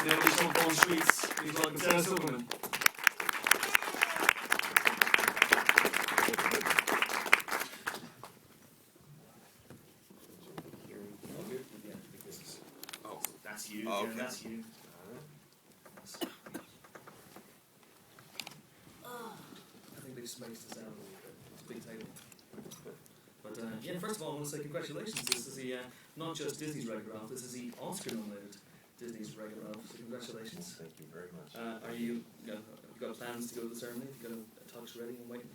the additional fun streets. Please welcome Sarah Silverman. Oh, That's you. Oh, Yeah, okay. that's you. I think they've spaced this out a little bit. It's a big table. But yeah, first of all, I want to say congratulations. This is the not just Disney's regular elf, this is the Oscar-nominated Disney's regular elf. So congratulations. Thank you very much. Are you? Have you got plans to go to the ceremony? Have you got a tux ready and waiting?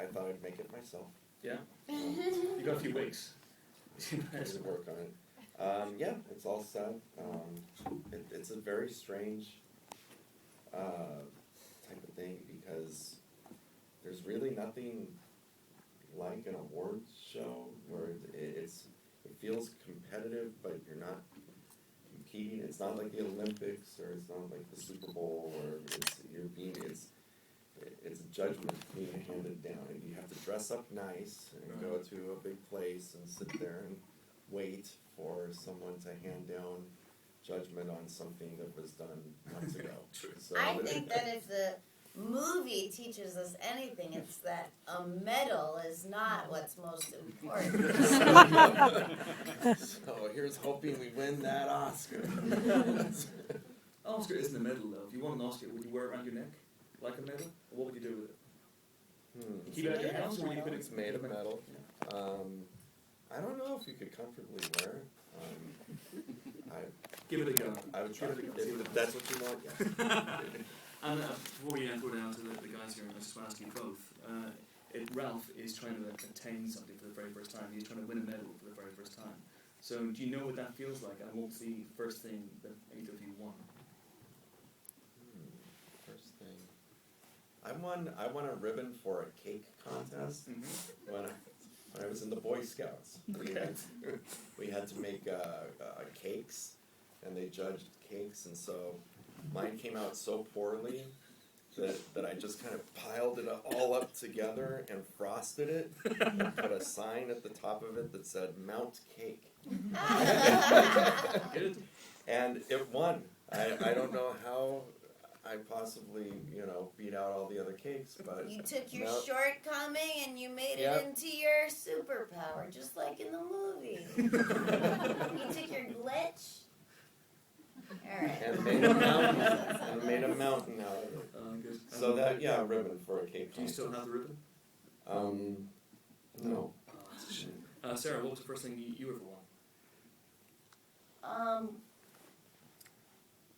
I thought I'd make it myself. Yeah. You got a few weeks. I should work on it. Yeah, it's all set. It's a very strange type of thing because there's really nothing like an awards show where it feels competitive, but you're not competing. It's not like the Olympics, or it's not like the Super Bowl, or it's a judgment being handed down, and you have to dress up nice and go to a big place and sit there and wait for someone to hand down judgment on something that was done months ago. So I think that if the movie teaches us anything, it's that a medal is not what's most important. So here's hoping we win that Oscar. Oscar isn't a medal though. If you won an Oscar, would you wear it around your neck like a medal? Or what would you do with it? You keep it at your house, or would you put it? It's made of metal. I don't know if you could comfortably wear it. Give it a go. I would try. Give it a go. If that's what you want, yeah. And before we go down to the guys here, I just want to ask you both. Ralph is trying to attain something for the very first time. He's trying to win a medal for the very first time. So do you know what that feels like? And what's the first thing that either of you won? First thing. I won a ribbon for a cake contest when I was in the Boy Scouts. Okay. We had to make cakes, and they judged cakes, and so mine came out so poorly that I just kind of piled it all up together and frosted it and put a sign at the top of it that said Mount Cake. Good. And it won. I don't know how I possibly, beat out all the other cakes, but You took your no. shortcoming and you made Yep. it into your superpower, just like in the movie. You took your glitch. All right. And made a mountain out of it. Good. So that, yeah, a ribbon for a cake. Do you still have the ribbon? No. Oh, that's a shame. Sarah, what was the first thing you ever won?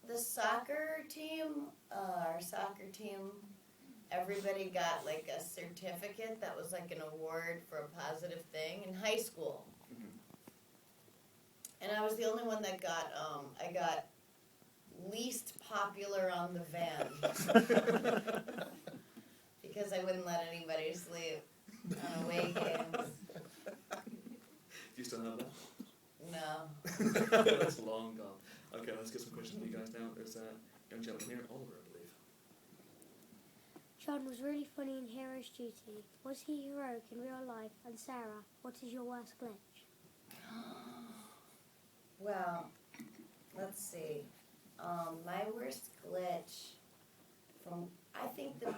The soccer team, our soccer team, everybody got like a certificate that was like an award for a positive thing in high school. And I was the only one that got, I got least popular on the van. Because I wouldn't let anybody sleep on away games. Do you still have that? No. That's long gone. Okay, let's get some questions from you guys now. There's a young gentleman here, Oliver, I believe. John was really funny in Hero's Duty. Was he heroic in real life? And Sarah, what is your worst glitch? Well, let's see. My worst glitch I think the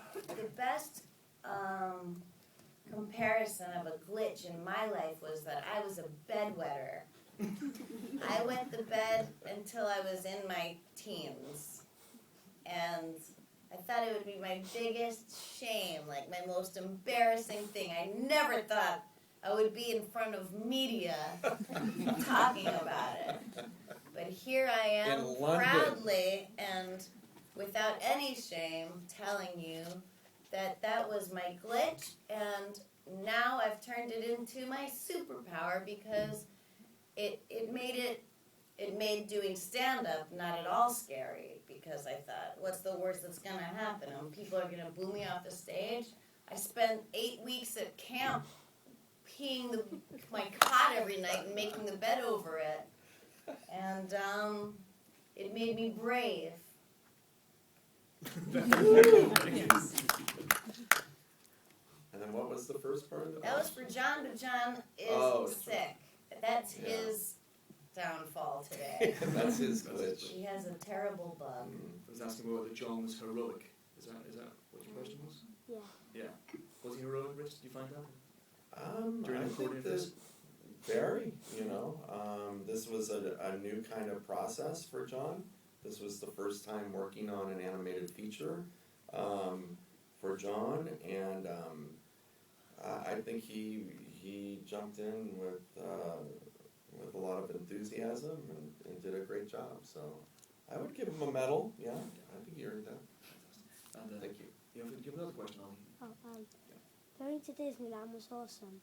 best comparison of a glitch in my life was that I was a bedwetter. I went to bed until I was in my teens. And I thought it would be my biggest shame, like my most embarrassing thing. I never thought I would be in front of media talking about it. But here I am, In London. proudly and without any shame, telling you that that was my glitch, and now I've turned it into my superpower because it made doing stand-up not at all scary, because I thought, what's the worst that's going to happen? People are going to boo me off the stage. I spent 8 weeks at camp peeing my cot every night and making the bed over it. And it made me brave. And then what was the first part of it? That was for John, but John is sick. That's his downfall today. That's his glitch. He has a terrible bug. I was asking whether John was heroic. Is that what your question was? Yeah. Yeah. Was he heroic, Rich? Did you find out? I think that very, this was a new kind of process for John. This was the first time working on an animated feature for John, and I think he jumped in with a lot of enthusiasm and did a great job. So I would give him a medal. Yeah, I think he earned that. And, Thank you. You have another question, Ollie? Going to Disneyland was awesome.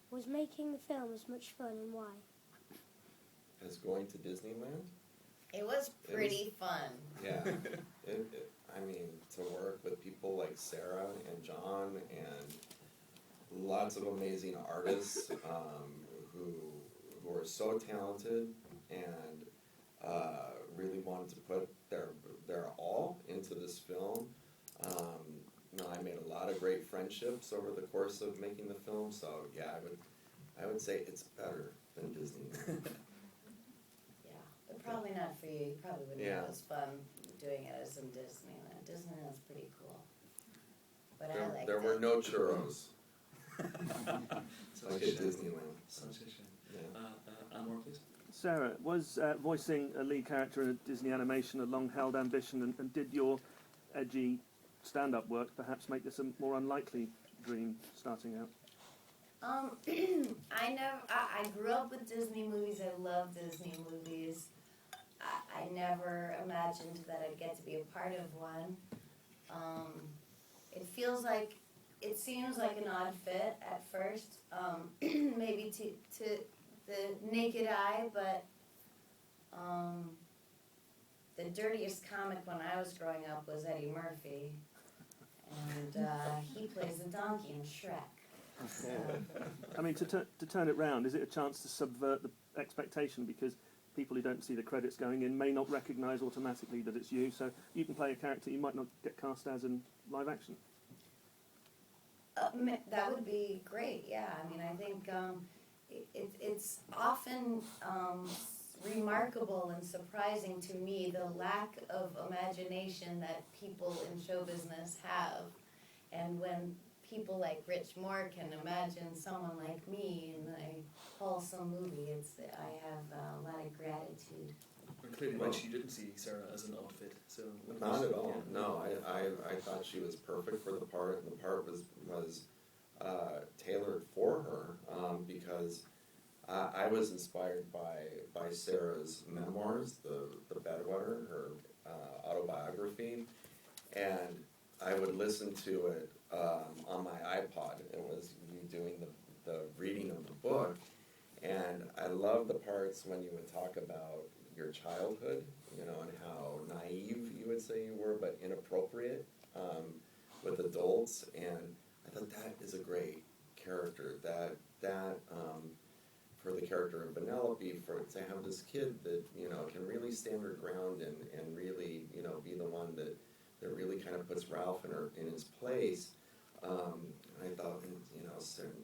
Was making the film as much fun, and why? As going to Disneyland? It was pretty fun. Yeah. I mean, to work with people like Sarah and John and lots of amazing artists who are so talented and really wanted to put their all into this film. I made a lot of great friendships over the course of making the film, so yeah, I would say it's better than Disney. Yeah, but probably not for you. You probably wouldn't Yeah. have as fun doing it as in Disneyland. Disneyland's pretty cool. But I liked There it. were no churros Such like a at shame. Disneyland. Such a shame. Yeah. Anmore, please. Sarah, was voicing a lead character in a Disney animation a long-held ambition, and did your edgy stand-up work perhaps make this a more unlikely dream starting out? I grew up with Disney movies. I love Disney movies. I never imagined that I'd get to be a part of one. It seems like an odd fit at first, maybe to the naked eye, but the dirtiest comic when I was growing up was Eddie Murphy, and he plays a donkey in Shrek. I mean, to turn it round, is it a chance to subvert the expectation, because people who don't see the credits going in may not recognise automatically that it's you, so you can play a character you might not get cast as in live action? That would be great, yeah. I mean, I think it's often remarkable and surprising to me the lack of imagination that people in show business have. And when people like Rich Moore can imagine someone like me in a wholesome movie, I have a lot of gratitude. And clearly, Rich, you didn't see Sarah as an odd fit, so... Not at all. Yeah. No, I thought she was perfect for the part, and the part was tailored for her because I was inspired by Sarah's memoirs, the Bedwetter, her autobiography, and I would listen to it on my iPod. It was me doing the reading of the book, and I love the parts when you would talk about your childhood, and how naive you would say you were, but inappropriate with adults, and I thought that is a great character. That for the character of Penelope, to have this kid that can really stand her ground and really be the one that really kind of puts Ralph in his place. I thought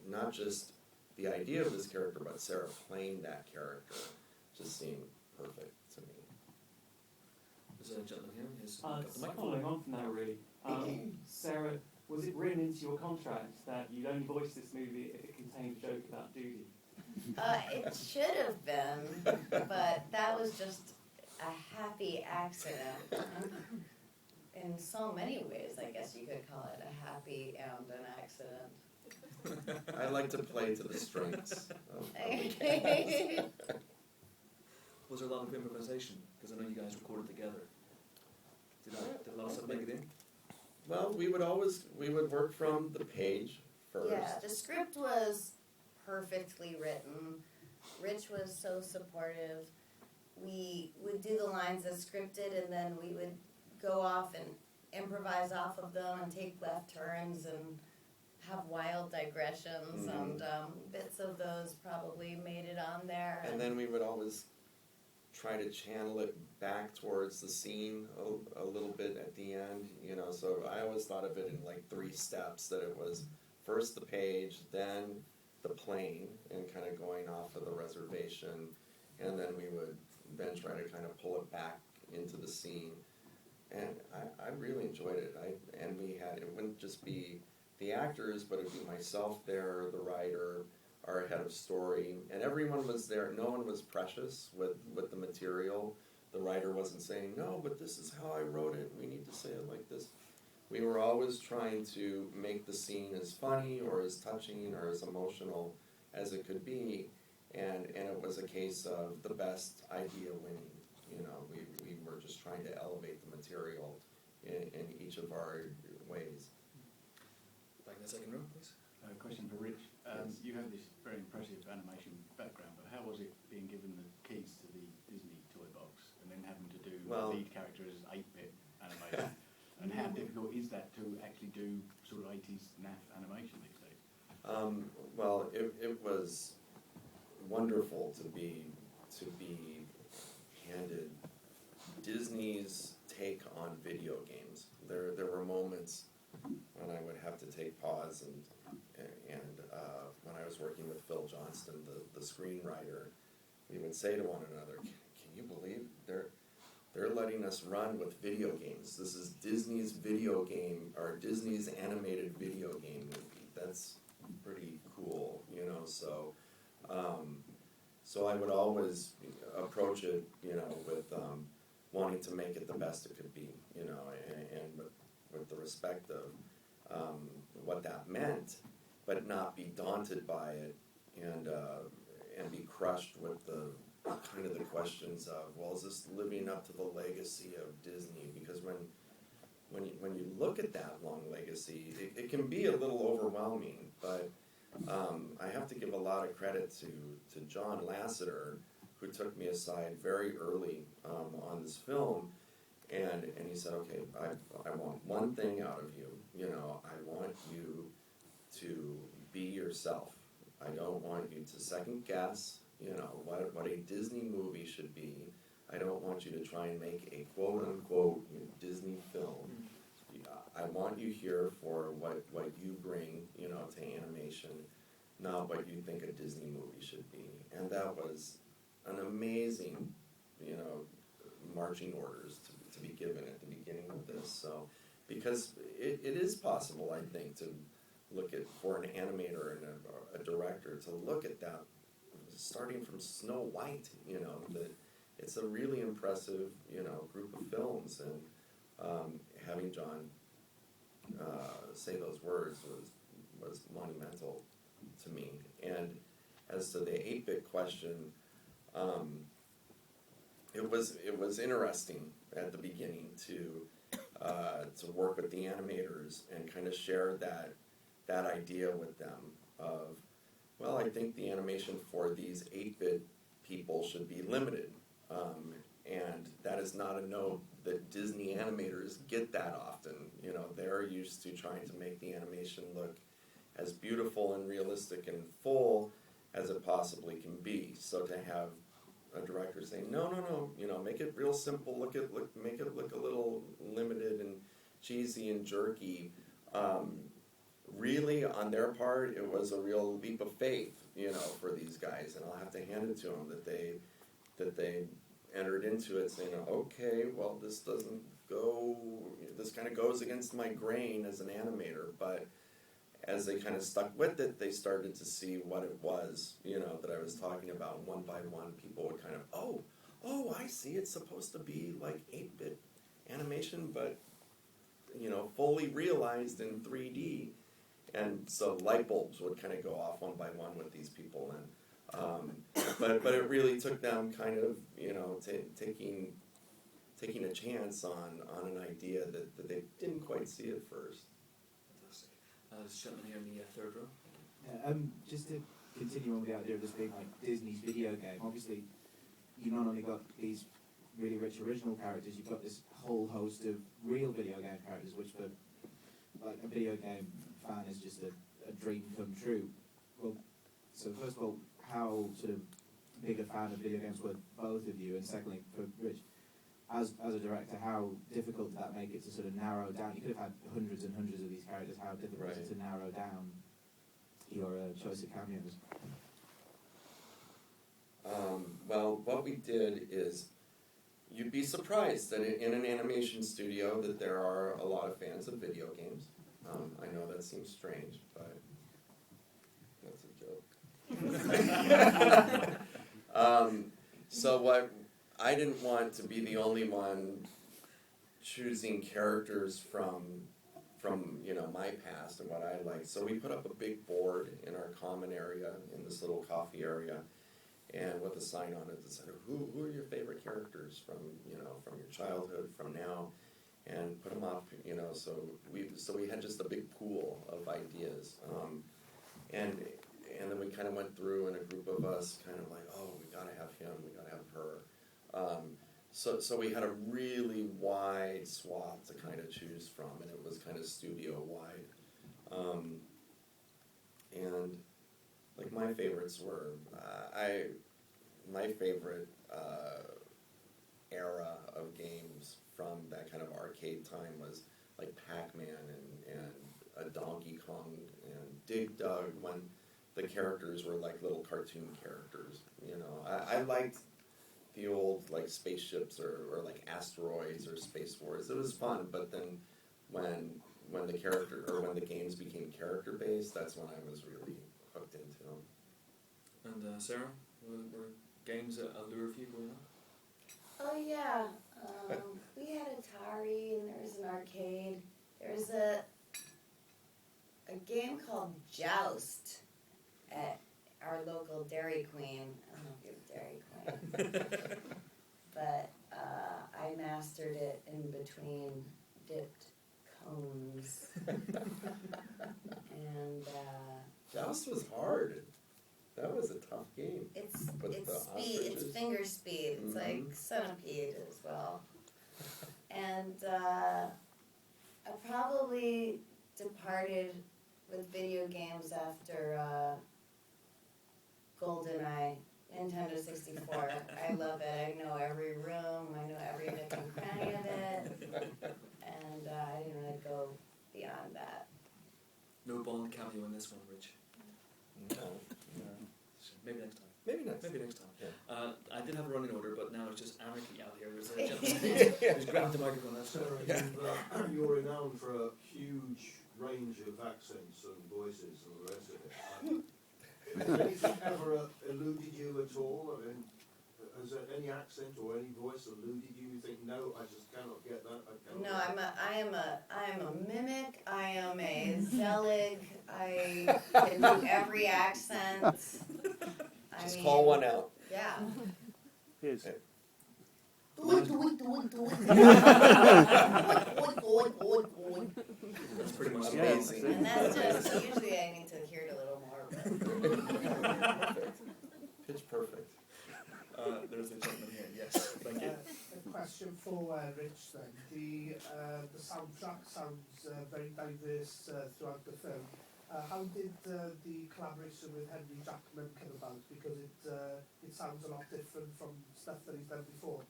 not just the idea of this character, but Sarah playing that character just seemed perfect to me. There's a gentleman here. He's got the Just microphone. following on from that, really. Sarah, was it written into your contract that you'd only voice this movie if it contained a joke about Judy? It should have been, but that was just a happy accident. In so many ways, I guess you could call it a happy and an accident. I like to play to the strengths of Was there a lot of improvisation? Because I know you guys recorded together. Did a lot of stuff make it in? Well, we would work from the page first. Yeah, the script was perfectly written. Rich was so supportive. We would do the lines as scripted, and then we would go off and improvise off of them and take left turns and have wild digressions, and bits of those probably made it on there. And then we would always try to channel it back towards the scene a little bit at the end, so I always thought of it in like 3 steps, that it was first the page, then the plane, and kind of going off of the reservation, and then we would then try to kind of pull it back into the scene. And I really enjoyed it. And we had, it wouldn't just be the actors, but it'd be myself there, the writer, our head of story, and everyone was there. No one was precious with the material. The writer wasn't saying, no, but this is how I wrote it, we need to say it like this. We were always trying to make the scene as funny or as touching or as emotional as it could be, and it was a case of the best idea winning. You know, we were just trying to elevate the material in each of our ways. Back in the second row, please. Question for Rich. Yes. You have this very impressive animation background, but how was it being given the keys to the Disney toy box and then having to do Well- the lead character as 8-bit animation? And how difficult is that to actually do sort of 80s NAF animation these days? Well, it was wonderful to be handed Disney's take on video games. There were moments when I would have to take pause and when I was working with Phil Johnston, the screenwriter, we would say to one another, "Can you believe they're letting us run with video games? This is Disney's video game, or Disney's animated video game movie. That's pretty cool, you know." So I would always approach it, you know, with wanting to make it the best it could be, you know, and with the respect of what that meant, but not be daunted by it and be crushed with the kind of the questions of, well, is this living up to the legacy of Disney? Because when you look at that long legacy, it can be a little overwhelming, but I have to give a lot of credit to John Lasseter, who took me aside very early on this film, and he said, okay, I want one thing out of you. You know, I want you to be yourself. I don't want you to second guess, you know, what a Disney movie should be. I don't want you to try and make a quote-unquote Disney film. I want you here for what you bring, you know, to animation, not what you think a Disney movie should be. And that was an amazing, you know, marching orders to be given at the beginning of this. So, because it is possible, I think, to look at, for an animator and a director, to look at that, starting from Snow White, you know, that it's a really impressive, you know, group of films, and having John say those words was monumental to me. And as to the 8-bit question, it was interesting at the beginning to work with the animators and kind of share that idea with them of, well, I think the animation for these 8-bit people should be limited. And that is not a note that Disney animators get that often. You know, they're used to trying to make the animation look as beautiful and realistic and full as it possibly can be. So to have a director say, no, you know, make it real simple, make it look a little limited and cheesy and jerky. Really, on their part, it was a real leap of faith, you know, for these guys, and I'll have to hand it to them that they entered into it saying, okay, well, this doesn't go, this kind of goes against my grain as an animator, but as they kind of stuck with it, they started to see what it was, you know, that I was talking about. One by one, people would kind of, oh, I see, it's supposed to be like 8-bit animation, but, you know, fully realized in 3D. And so light bulbs would kind of go off one by one with these people, and but it really took them kind of, you know, taking a chance on an idea that they didn't quite see at first. Fantastic. This gentleman here in the third row. Just to continue on with the idea of this being like Disney's video game, obviously you not only got these really rich original characters, you've got this whole host of real video game characters, which for like a video game fan is just a dream come true. Well, so first of all, how sort of big a fan of video games were both of you, and secondly, for Rich, as a director, how difficult did that make it to sort of narrow down? You could have had hundreds and hundreds of these characters. How difficult was it to narrow down your choice of cameos? Well, what what we did is, you'd be surprised that in an animation studio that there are a lot of fans of video games. I know that seems strange, but that's a joke. So what I didn't want to be the only one choosing characters from my past and what I like. So we put up a big board in our common area, in this little coffee area, and with a sign on it that said, who are your favorite characters from your childhood, from now, and put them up, so we had just a big pool of ideas, and then we kind of went through, and a group of us kind of like, oh, we gotta have him, we gotta have her, so we had a really wide swath to kind of choose from, and it was kind of studio wide, and like my favorites were, my favorite era of games from that kind of arcade time was like Pac-Man and a Donkey Kong and Dig Dug, when the characters were like little cartoon characters. I liked the old like spaceships or like asteroids or Space Wars. It was fun, but then when the games became character based, that's when I was really hooked into them. And Sarah, were games a lure for you growing up? Oh yeah, we had Atari and there was an arcade. There was a game called Joust at our local Dairy Queen. I don't know if you have Dairy Queen, but I mastered it in between dipped cones. And Joust was hard. That was a tough game. it's With the speed. It's ostriches. finger speed. It's Mhm. like Centipede as well. And I probably departed with video games after GoldenEye, Nintendo 64. I love it. I know every room. I know every nook and cranny of it. And I didn't really go beyond that. No Bond cameo in this one, Rich. No. Maybe next time. Maybe next. Maybe next time. Yeah. I did have a running order, but now it's just anarchy out here. There's a gentleman who's grabbed the microphone. That's Sarah, you're renowned for a huge range of accents and voices and the rest of it. Has anything ever eluded you at all? I mean, has there any accent or any voice eluded you? You think, no, I just cannot get that. No, I am a mimic. I am a Zelig. I can do every accent. Just call one out. Yeah. Here's Do it, do it, do it, do it. That's pretty much Yeah. Amazing. And that's just, usually I need to hear it a little more. But. Pitch perfect. There's a gentleman here. Yes, thank you. A question for Rich then. The soundtrack sounds very diverse throughout the film. How did the collaboration with Henry Jackman come about? Because it sounds a lot different from stuff that he's done before.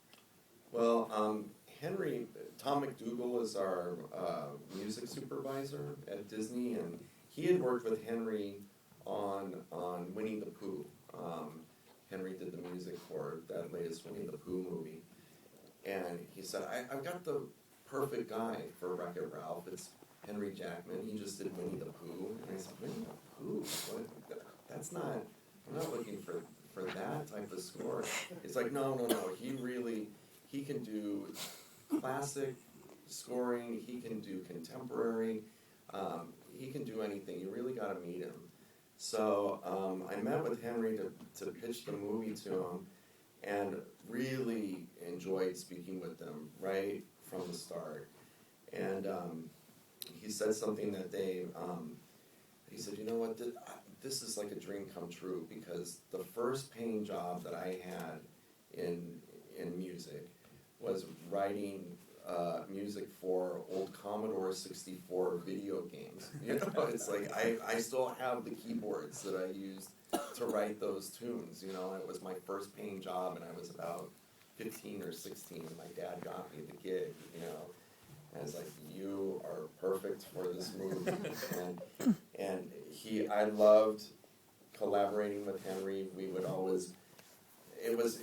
Well, Tom McDougall is our music supervisor at Disney, and he had worked with Henry on Winnie the Pooh. Henry did the music for that latest Winnie the Pooh movie. And he said, I've got the perfect guy for Wreck-It Ralph. It's Henry Jackman. He just did Winnie the Pooh. And I said, Winnie the Pooh? What? That's not, I'm not looking for that type of score. It's like, no. He can do classic scoring. He can do contemporary. He can do anything. You really got to meet him. So I met with Henry to pitch the movie to him, and really enjoyed speaking with them right from the start. And he said something that day. He said, you know what, this is like a dream come true, because the first paying job that I had in music was writing music for old Commodore 64 video games. You know, it's like I still have the keyboards that I used to write those tunes. You know, it was my first paying job, and I was about 15 or 16, and my dad got me the gig. You know, and I was like, you are perfect for this movie. and I loved collaborating with Henry. We would always, it was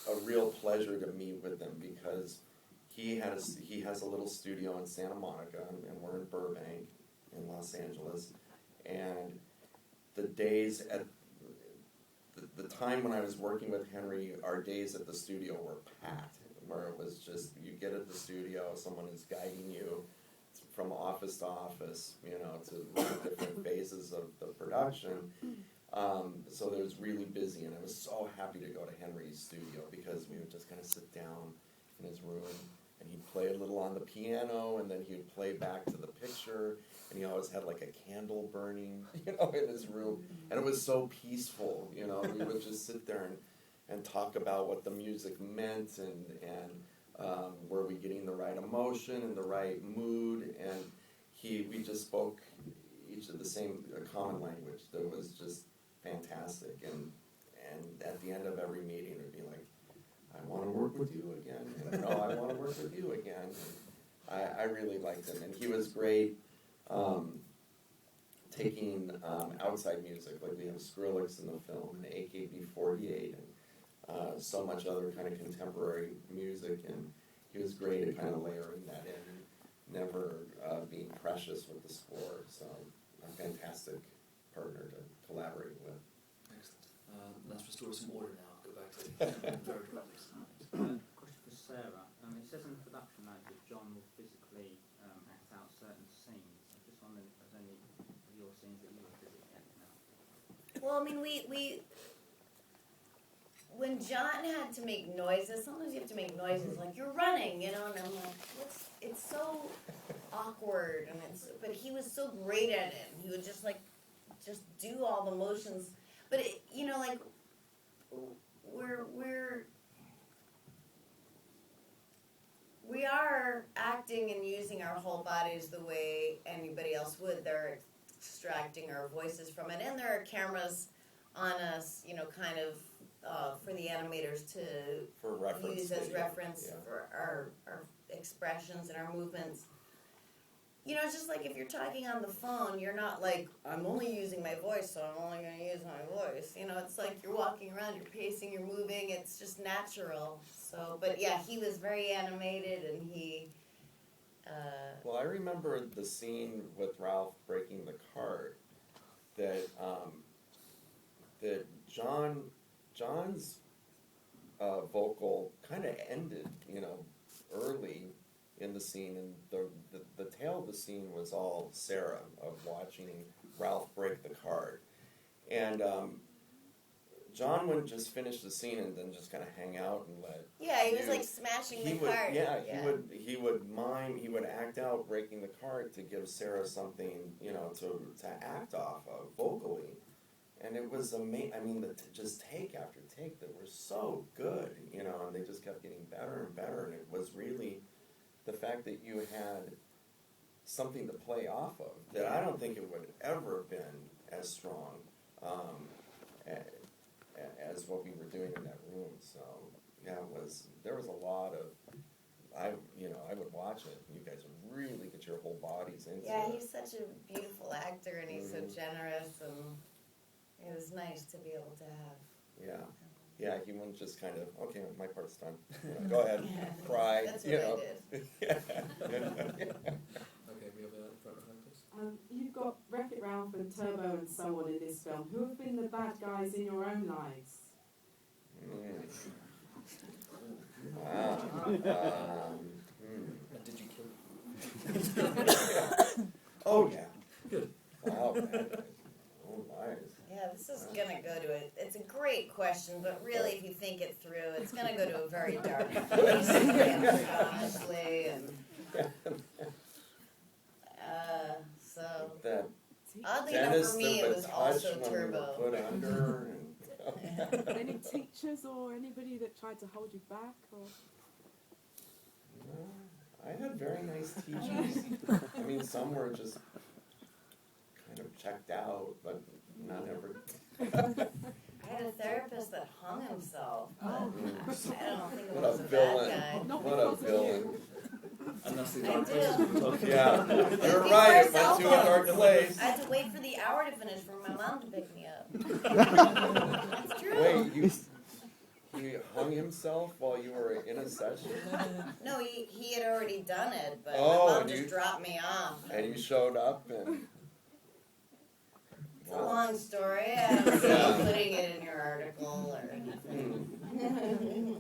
a real pleasure to meet with him because he has a little studio in Santa Monica, and we're in Burbank, in Los Angeles, and the days at the time when I was working with Henry, our days at the studio were packed, where it was just, you get at the studio, someone is guiding you from office to office, to different phases of the production. So it was really busy, and I was so happy to go to Henry's studio because we would just kind of sit down in his room, and he'd play a little on the piano, and then he would play back to the picture, and he always had like a candle burning, in his room, and it was so peaceful, we would just sit there and talk about what the music meant, and were we getting the right emotion and the right mood, and we just spoke each of the same common language that was just fantastic, and at the end of every meeting it would be like, I want to work with you again, and no, I want to work with you again. And I really liked him, and he was great taking outside music, like we have Skrillex in the film, and AKB48, and so much other kind of contemporary music, and he was great at kind of layering that in, never being precious with the score, so a fantastic partner to collaborate with. Excellent. Let's restore some order now. Go back to very Question for Sarah. It says in the production note that John will physically act out certain scenes. I just wondered if there's any of your scenes that you were physically acting out. Well, I mean, we when John had to make noises, sometimes you have to make noises like you're running, and I'm like, it's so awkward, but he was so great at it. He would just do all the motions, but we are acting and using our whole bodies the way anybody else would. They're extracting our voices from it, and there are cameras on us, kind of for the animators to use as reference for our expressions and our movements. It's just like if you're talking on the phone, you're not like, I'm only using my voice, so I'm only going to use my voice. It's like you're walking around, you're pacing, you're moving, it's just natural. So, but yeah, he was very animated, and he... Well, I remember the scene with Ralph breaking the card, that John's vocal kind of ended, early in the scene, and the tail of the scene was all Sarah, of watching Ralph break the card. And John wouldn't just finish the scene and then just kind of hang out and let... Yeah, he was like smashing the card. He would mime, he would act out breaking the card to give Sarah something, to act off of vocally. And it was amazing. I mean, just take after take that were so good, and they just kept getting better and better. And it was really the fact that you had something to play off of that I don't think it would ever have been as strong as what we were doing in that room. So yeah, there was a lot of, I would watch it. You guys would really get your whole bodies into it. Yeah, he's such a beautiful actor, and he's so generous, and it was nice to be able to have. Yeah, he wouldn't just kind of, okay, my part's done. Go ahead, cry. That's what I did. Okay, we have a front row, please. You've got Wreck-It Ralph and Turbo and so on in this film. Who have been the bad guys in your own lives? Wow. Did you kill him? Oh, yeah. Good. Wow, bad guys. Oh, nice. Yeah, this is going to go to it. It's a great question, but really, if you think it through, it's going to go to a very dark place, honestly. And, so, oddly enough for me, it was also Turbo. Put under and Any teachers or anybody that tried to hold you back? Or? I had very nice teachers. I mean, some were just kind of checked out, but not ever. I had a therapist that hung himself, but I don't think it What was a a villain. bad guy. What a villain. And that's the I dark place do. we're talking Yeah, about. you're Before right, it cell went to a dark phones. place. I had to wait for the hour to finish for my mom to pick me up. That's true. Wait, he hung himself while you were in a session? No, he had already done it, but Oh, my mom and just you- dropped me off. And you showed up and... It's a long story. I don't see you putting it in your article or anything.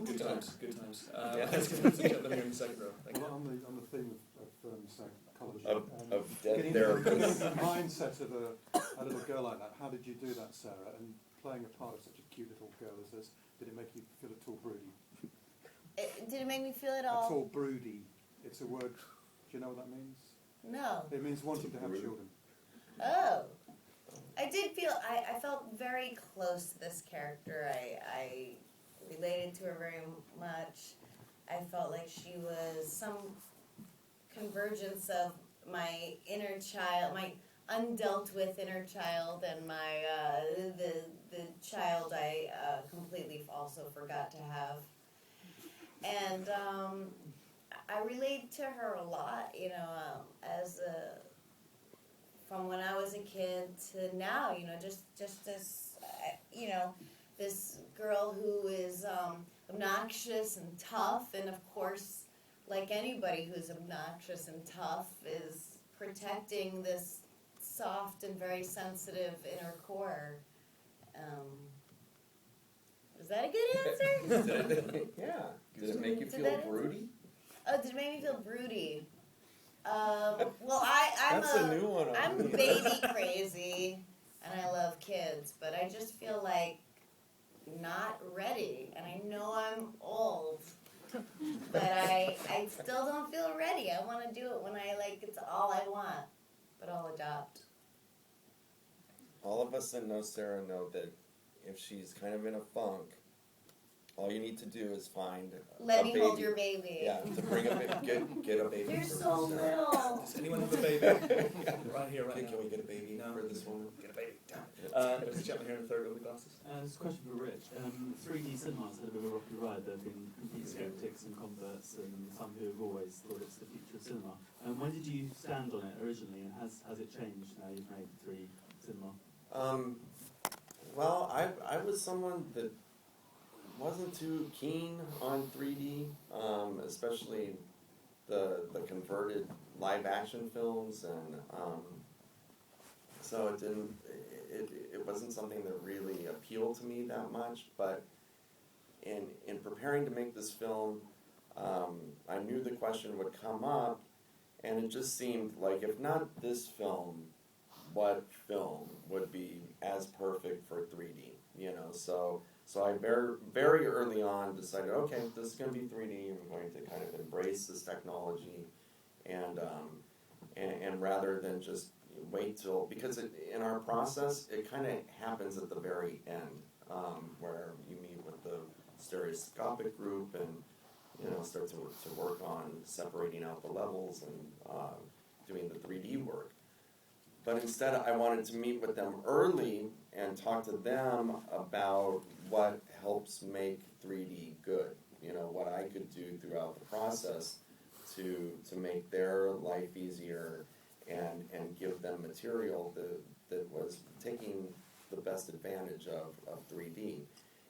Good times, good times. Yeah. Let's get to the gentleman here in the second row. Thank you. Well, on the theme of psychology, Of dead getting therapists. the mindset of a little girl like that, how did you do that, Sarah? And playing a part of such a cute little girl as this, did it make you feel at all broody? Did it make me feel at At all? all broody. It's a word, do you know what that means? No. It means wanting to have children. Oh. I did feel, I felt very close to this character. I related to her very much. I felt like she was some convergence of my inner child, my undealt with inner child, and my the child I completely also forgot to have. And I relate to her a lot, you know, as a, from when I was a kid to now, you know, just this, you know, this girl who is obnoxious and tough, and of course, like anybody who's obnoxious and tough, is protecting this soft and very sensitive inner core. Was that a good answer? Yeah. Did it make you Did feel that answer? broody? Oh, did it make me feel broody? Well, I'm That's a new one on I'm me. baby crazy, and I love kids, but I just feel like not ready, and I know I'm old, but I still don't feel ready. I want to do it when it's all I want, but I'll adopt. All of us that know Sarah know that if she's kind of in a funk, all you need to do is find Let a me baby. hold your baby. Yeah, to bring a baby, get a baby. You're for so Sarah. little. Does anyone have a baby? Right here, right Okay, now. can we get a baby No. for this woman? Get a baby. Damn. There's a gentleman here in the third row with glasses. This is a question for Rich. 3D cinema's had a bit of a rocky ride. There have been complete skeptics and converts, and some who have always thought it's the future of cinema. When did you stand on it originally, and has it changed now you've made 3D cinema? Well, I was someone that wasn't too keen on 3D, especially the converted live action films, and so it wasn't something that really appealed to me that much. But in preparing to make this film, I knew the question would come up, and it just seemed like if not this film, what film would be as perfect for 3D? You know, so I very early on decided, okay, this is going to be 3D. I'm going to kind of embrace this technology, and rather than just wait till, because in our process it kind of happens at the very end, where you meet with the stereoscopic group and start to work on separating out the levels and doing the 3D work. But instead, I wanted to meet with them early and talk to them about what helps make 3D good. You know, what I could do throughout the process to make their life easier and give them material that was taking the best advantage of 3D.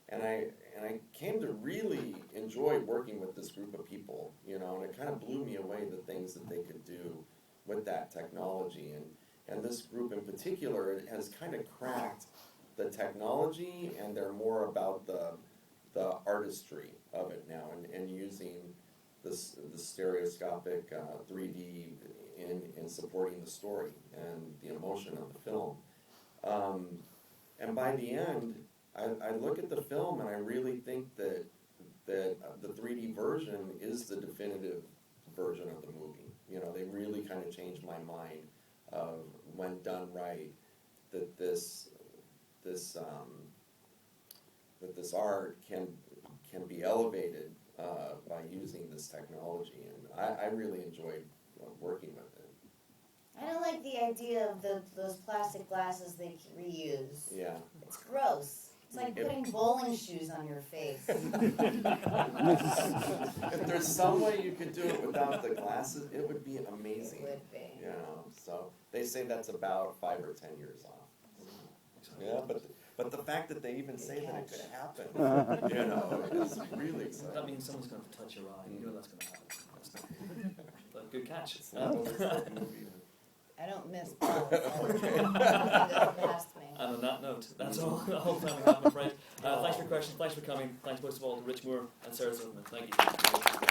And I came to really enjoy working with this group of people, you know, and it kind of blew me away the things that they could do with that technology. And this group in particular has kind of cracked the technology, and they're more about the artistry of it now, and using the stereoscopic 3D in supporting the story and the emotion of the film. And by the end, I look at the film and I really think that the 3D version is the definitive version of the movie. You know, they really kind of changed my mind of, when done right, that this art can be elevated by using this technology, and I really enjoyed working with it. I don't like the idea of those plastic glasses they reuse. Yeah. It's gross. It's like putting bowling shoes on your face. If there's some way you could do it without the glasses, it would be amazing. It would be. You know, so they say that's about 5 or 10 years off. Yeah, but But the fact that they even say that it could happen, you know, is really exciting. That means someone's going to touch your eye. You know that's going to happen. But good catch. It's not always that movie. I don't miss balls. Just past me. And on that note, that's all the whole time we have, I'm afraid. Thanks for your questions, thanks for coming. Thanks most of all to Rich Moore and Sarah Silverman. Thank you.